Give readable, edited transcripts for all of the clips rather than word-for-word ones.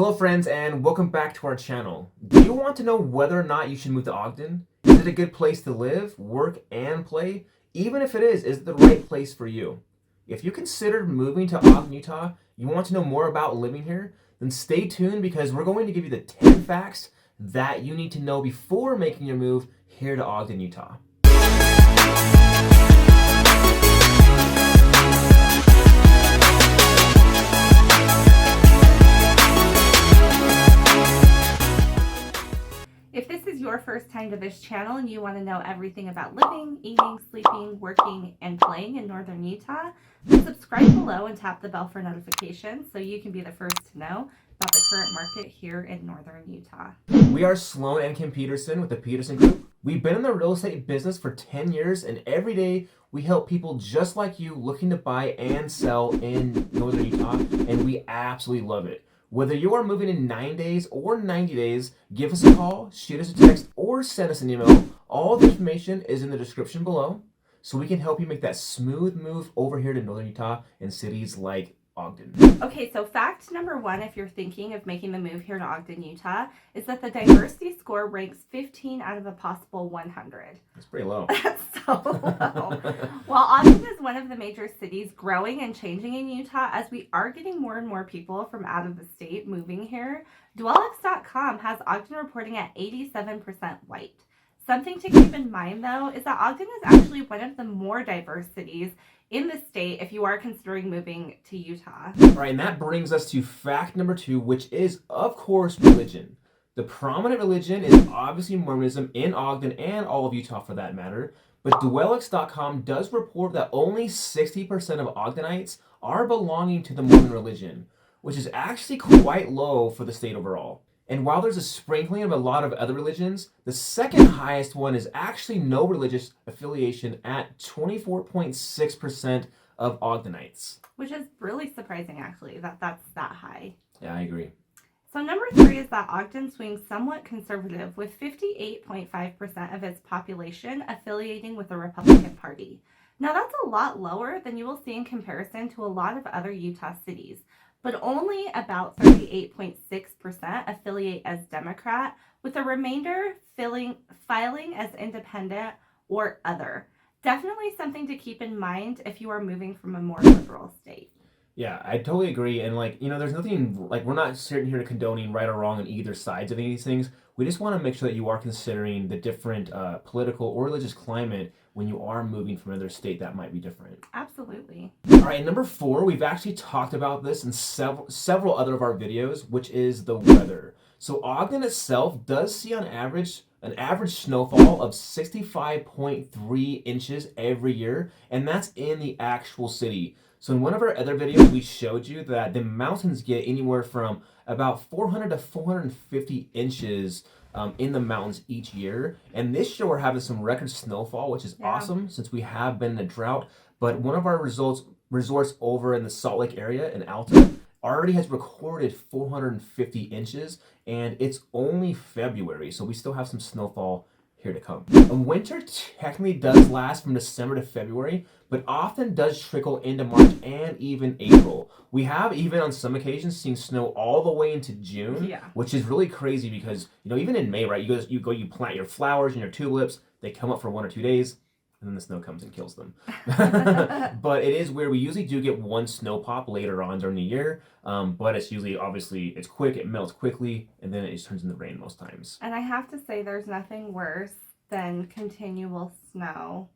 Hello friends and welcome back to our channel. Do you want to know whether or not you should move to Ogden? Is it a good place to live, work, and play? Even if it is it the right place for you? If you considered moving to Ogden, Utah, you want to know more about living here, then stay tuned because we're going to give you the 10 facts that you need to know before making your move here to Ogden, Utah. If this is your first time to this channel and you want to know everything about living, eating, sleeping, working, and playing in Northern Utah, then subscribe below and tap the bell for notifications so you can be the first to know about the current market here in Northern Utah. We are Sloane and Kim Petersen with the Petersen Group. We've been in the real estate business for 10 years and every day we help people just like you looking to buy and sell in Northern Utah, and we absolutely love it. Whether you are moving in 9 days or 90 days, give us a call, shoot us a text, or send us an email. All the information is in the description below, so we can help you make that smooth move over here to Northern Utah in cities like Ogden. Okay, so fact number one, if you're thinking of making the move here to Ogden, Utah, is that the diversity score ranks 15 out of a possible 100. That's pretty low. That's so low. While Ogden is one of the major cities growing and changing in Utah, as we are getting more and more people from out of the state moving here, Dwellix.com has Ogden reporting at 87% white. Something to keep in mind, though, is that Ogden is actually one of the more diverse cities in the state if you are considering moving to Utah. All right, and that brings us to fact number two, which is, of course, religion. The prominent religion is obviously Mormonism in Ogden and all of Utah for that matter, but Dwellix.com does report that only 60% of Ogdenites are belonging to the Mormon religion, which is actually quite low for the state overall. And while there's a sprinkling of a lot of other religions, the second highest one is actually no religious affiliation at 24.6% of Ogdenites. Which is really surprising, actually, that that's that high. Yeah, I agree. So number three is that Ogden swings somewhat conservative, with 58.5% of its population affiliating with the Republican Party. Now that's a lot lower than you will see in comparison to a lot of other Utah cities, but only about 38.6% affiliate as Democrat, with the remainder filing as independent or other. Definitely something to keep in mind if you are moving from a more liberal state. Yeah, I totally agree. And there's nothing, we're not sitting here condoning right or wrong on either sides of any of these things. We just want to make sure that you are considering the different political or religious climate when you are moving from another state that might be different. Absolutely. All right, number four, we've actually talked about this in several other of our videos, which is the weather. So Ogden itself does see on average an average snowfall of 65.3 inches every year, and that's in the actual city. So in one of our other videos, we showed you that the mountains get anywhere from about 400 to 450 inches in the mountains each year. And this year we're having some record snowfall, which is awesome since we have been in a drought. But one of our resorts over in the Salt Lake area in Alta already has recorded 450 inches, and it's only February, so we still have some snowfall here to come. And winter technically does last from December to February, but often does trickle into March and even April. We have even on some occasions seen snow all the way into June, which is really crazy because, even in May, right, you plant your flowers and your tulips, they come up for 1 or 2 days, and then the snow comes and kills them. But it is weird. We usually do get one snow pop later on during the year, but it's usually, obviously, it's quick, it melts quickly, and then it just turns into rain most times. And I have to say, there's nothing worse than continual snow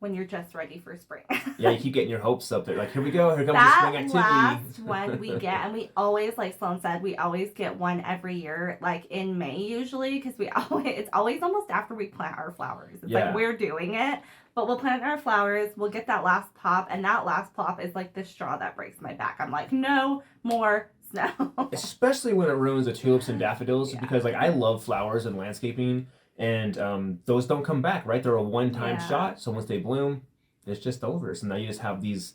when you're just ready for spring. Yeah, you keep getting your hopes up there. Like, here we go, here comes the spring activity. That last one we get, and we always, like Sloane said, we always get one every year, like in May usually, because it's always almost after we plant our flowers. It's like we're doing it, but we'll plant our flowers, we'll get that last pop, and that last pop is like the straw that breaks my back. I'm like, no more snow. Especially when it ruins the tulips and daffodils, because I love flowers and landscaping, and those don't come back, right? They're a one-time shot, so once they bloom, it's just over. So now you just have these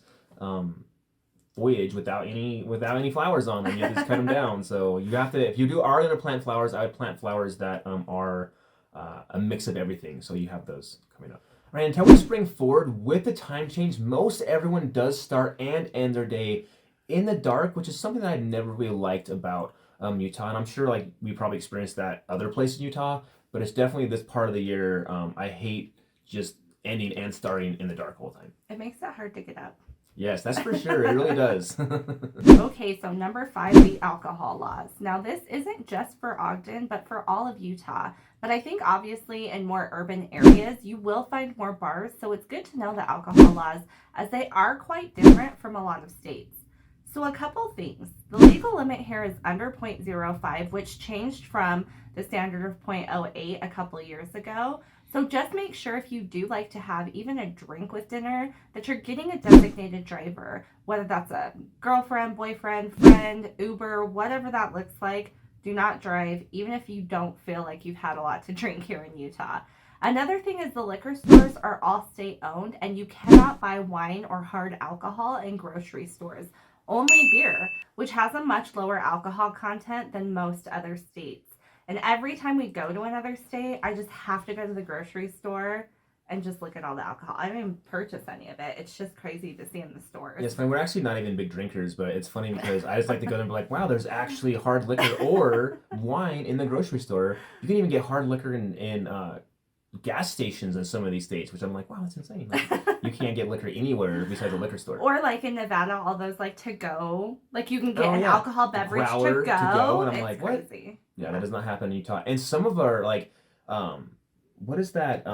foliage without any flowers on them. You have to just cut them down. So you have to, if you are going to plant flowers, I would plant flowers that are a mix of everything. So you have those coming up. All right, until we spring forward with the time change, most everyone does start and end their day in the dark, which is something that I've never really liked about Utah, and I'm sure like we probably experienced that other places in Utah, but it's definitely this part of the year. I hate just ending and starting in the dark all the time. It makes it hard to get up. Yes, that's for sure. It really does. Okay, so number 5, the alcohol laws. Now, this isn't just for Ogden, but for all of Utah. But I think obviously in more urban areas, you will find more bars. So it's good to know the alcohol laws as they are quite different from a lot of states. So a couple things. The legal limit here is under 0.05, which changed from the standard of 0.08 a couple years ago. So just make sure if you do like to have even a drink with dinner that you're getting a designated driver, whether that's a girlfriend, boyfriend, friend, Uber, whatever that looks like. Do not drive, even if you don't feel like you've had a lot to drink here in Utah. Another thing is the liquor stores are all state owned and you cannot buy wine or hard alcohol in grocery stores. Only beer, which has a much lower alcohol content than most other states. And every time we go to another state, I just have to go to the grocery store and just look at all the alcohol. I don't even purchase any of it. It's just crazy to see in the stores. Yes, man, we're actually not even big drinkers, but it's funny because I just like to go there and be like, wow, there's actually hard liquor or wine in the grocery store. You can even get hard liquor in gas stations in some of these states, which I'm like, wow, that's insane. Like, you can't get liquor anywhere besides a liquor store. Or like in Nevada, all those like to go, like you can get an yeah. alcohol beverage Growler to go. and I'm It's like, what? crazy. Yeah, that does not happen in Utah. And some of our like, what is that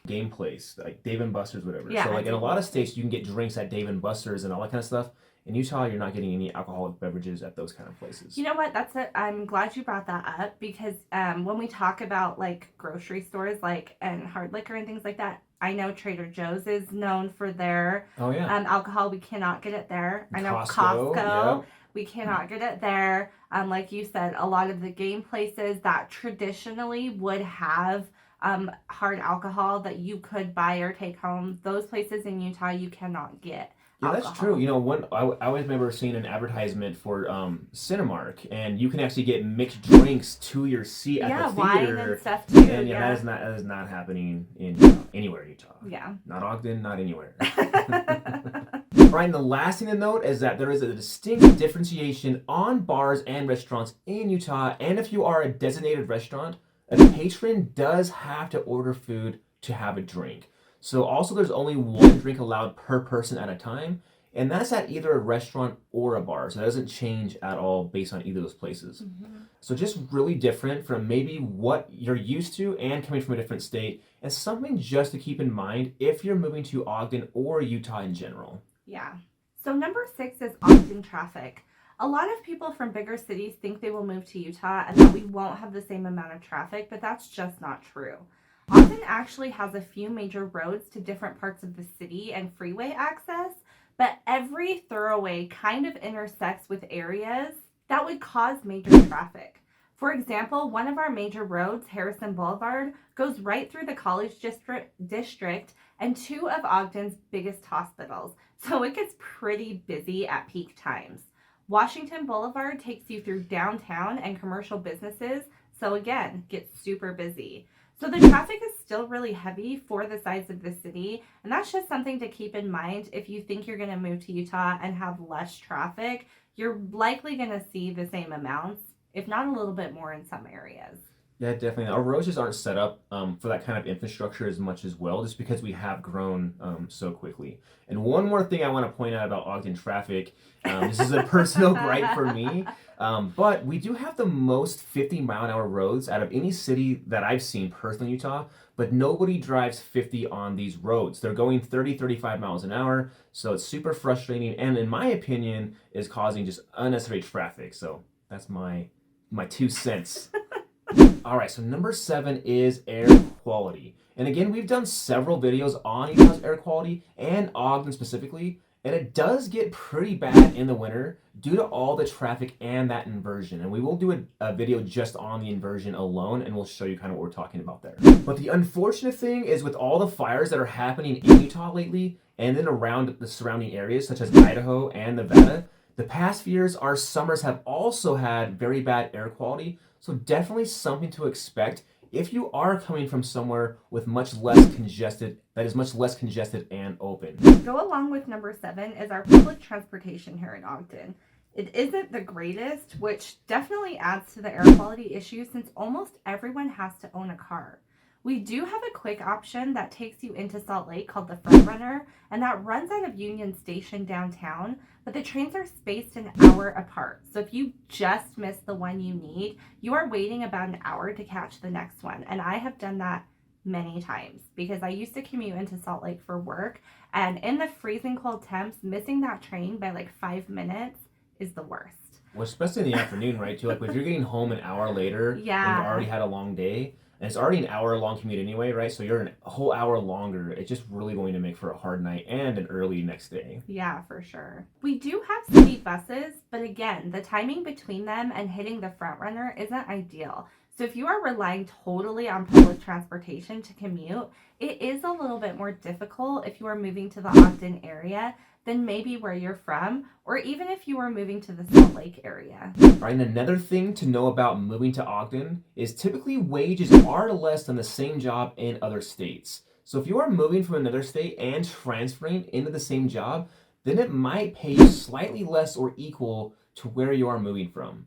game place like Dave & Buster's, whatever. Yeah, so like in a lot of states, you can get drinks at Dave & Buster's and all that kind of stuff. In Utah, you're not getting any alcoholic beverages at those kind of places. You know what? That's it. I'm glad you brought that up because when we talk about like grocery stores, like and hard liquor and things like that, I know Trader Joe's is known for their alcohol. We cannot get it there. I know Costco. Yep. We cannot get it there. Like you said, a lot of the game places that traditionally would have hard alcohol that you could buy or take home, those places in Utah you cannot get. Yeah, alcohol. That's true. You know, I always remember seeing an advertisement for Cinemark, and you can actually get mixed drinks to your seat at the theater. Wine and stuff too. And that is not happening in anywhere in Utah. Yeah. Not Ogden, not anywhere. Right, and the last thing to note is that there is a distinct differentiation on bars and restaurants in Utah, and if you are a designated restaurant, a patron does have to order food to have a drink. So also there's only one drink allowed per person at a time, and that's at either a restaurant or a bar. So that doesn't change at all based on either of those places. Mm-hmm. So just really different from maybe what you're used to and coming from a different state, and something just to keep in mind if you're moving to Ogden or Utah in general. Yeah. So number 6 is Ogden traffic. A lot of people from bigger cities think they will move to Utah and that we won't have the same amount of traffic, but that's just not true. Ogden actually has a few major roads to different parts of the city and freeway access, but every thoroughway kind of intersects with areas that would cause major traffic. For example, one of our major roads, Harrison Boulevard, goes right through the College District and 2 of Ogden's biggest hospitals, so it gets pretty busy at peak times. Washington Boulevard takes you through downtown and commercial businesses, so again, gets super busy. So the traffic is still really heavy for the size of the city, and that's just something to keep in mind. If you think you're going to move to Utah and have less traffic, you're likely going to see the same amounts, if not a little bit more in some areas. Yeah, definitely. Our roads just aren't set up for that kind of infrastructure as much as well, just because we have grown so quickly. And one more thing I want to point out about Ogden traffic, this is a personal gripe for me, but we do have the most 50-mile-an-hour roads out of any city that I've seen personally in Utah, but nobody drives 50 on these roads. They're going 30, 35 miles an hour, so it's super frustrating, and in my opinion, is causing just unnecessary traffic. So that's my 2 cents. All right, so number 7 is air quality. And again, we've done several videos on Utah's air quality and Ogden specifically, and it does get pretty bad in the winter due to all the traffic and that inversion. And we will do a video just on the inversion alone, and we'll show you kind of what we're talking about there. But the unfortunate thing is with all the fires that are happening in Utah lately, and then around the surrounding areas such as Idaho and Nevada, the past years, our summers have also had very bad air quality. So definitely something to expect if you are coming from somewhere with much less congested and open. Go along with number 7 is our public transportation here in Ogden. It isn't the greatest, which definitely adds to the air quality issue since almost everyone has to own a car. We do have a quick option that takes you into Salt Lake called the Front Runner, and that runs out of Union Station downtown, but the trains are spaced an hour apart. So if you just miss the one you need, you are waiting about an hour to catch the next one. And I have done that many times because I used to commute into Salt Lake for work, and in the freezing cold temps, missing that train by like 5 minutes is the worst. Well, especially in the afternoon, right? Too, like if you're getting home an hour later, and you've already had a long day, and it's already an hour-long commute anyway, right? So you're a whole hour longer. It's just really going to make for a hard night and an early next day. Yeah, for sure. We do have city buses, but again, the timing between them and hitting the Front Runner isn't ideal. So if you are relying totally on public transportation to commute, it is a little bit more difficult if you are moving to the Ogden area than maybe where you're from, or even if you were moving to the Salt Lake area. All right, and another thing to know about moving to Ogden is typically wages are less than the same job in other states. So if you are moving from another state and transferring into the same job, then it might pay you slightly less or equal to where you are moving from.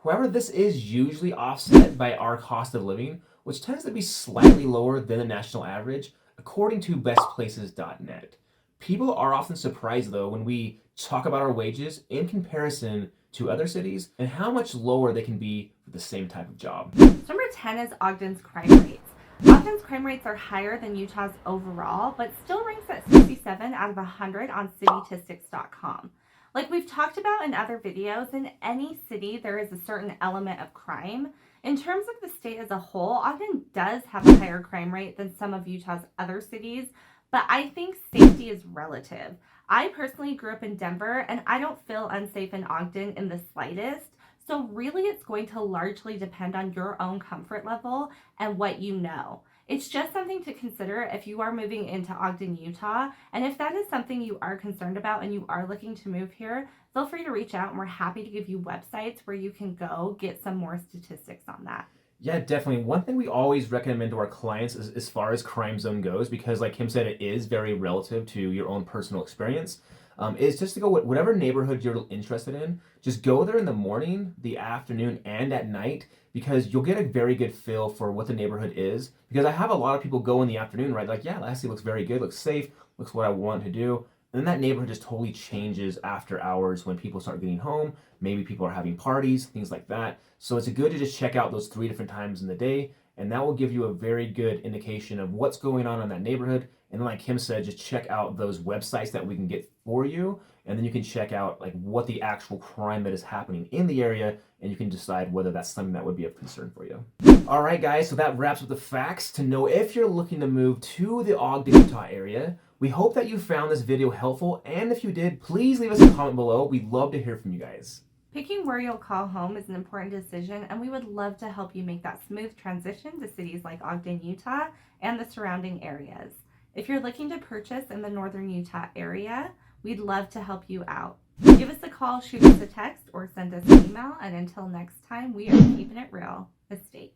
However, this is usually offset by our cost of living, which tends to be slightly lower than the national average, according to bestplaces.net. People are often surprised, though, when we talk about our wages in comparison to other cities and how much lower they can be for the same type of job. Number 10 is Ogden's crime rates. Ogden's crime rates are higher than Utah's overall, but still ranks at 67 out of 100 on citytistics.com. Like we've talked about in other videos, in any city there is a certain element of crime. In terms of the state as a whole, Ogden does have a higher crime rate than some of Utah's other cities, but I think safety is relative. I personally grew up in Denver, and I don't feel unsafe in Ogden in the slightest. So really, it's going to largely depend on your own comfort level and what you know. It's just something to consider if you are moving into Ogden, Utah. And if that is something you are concerned about and you are looking to move here, feel free to reach out, and we're happy to give you websites where you can go get some more statistics on that. Yeah, definitely. One thing we always recommend to our clients is as far as crime zone goes, because like Kim said, it is very relative to your own personal experience, is just to go with whatever neighborhood you're interested in. Just go there in the morning, the afternoon, and at night, because you'll get a very good feel for what the neighborhood is. Because I have a lot of people go in the afternoon, right? Like, yeah, Lassie looks very good, looks safe, looks what I want to do. And then that neighborhood just totally changes after hours when people start getting home. Maybe people are having parties, things like that. So it's good to just check out those 3 different times in the day, and that will give you a very good indication of what's going on in that neighborhood. And then like Kim said, just check out those websites that we can get for you, and then you can check out like what the actual crime that is happening in the area, and you can decide whether that's something that would be of concern for you. All right, guys, so that wraps up the facts to know if you're looking to move to the Ogden, Utah area. We hope that you found this video helpful, and if you did, please leave us a comment below. We'd love to hear from you guys. Picking where you'll call home is an important decision, and we would love to help you make that smooth transition to cities like Ogden, Utah, and the surrounding areas. If you're looking to purchase in the northern Utah area, we'd love to help you out. Give us a call, shoot us a text, or send us an email, and until next time, we are keeping it real. Estate.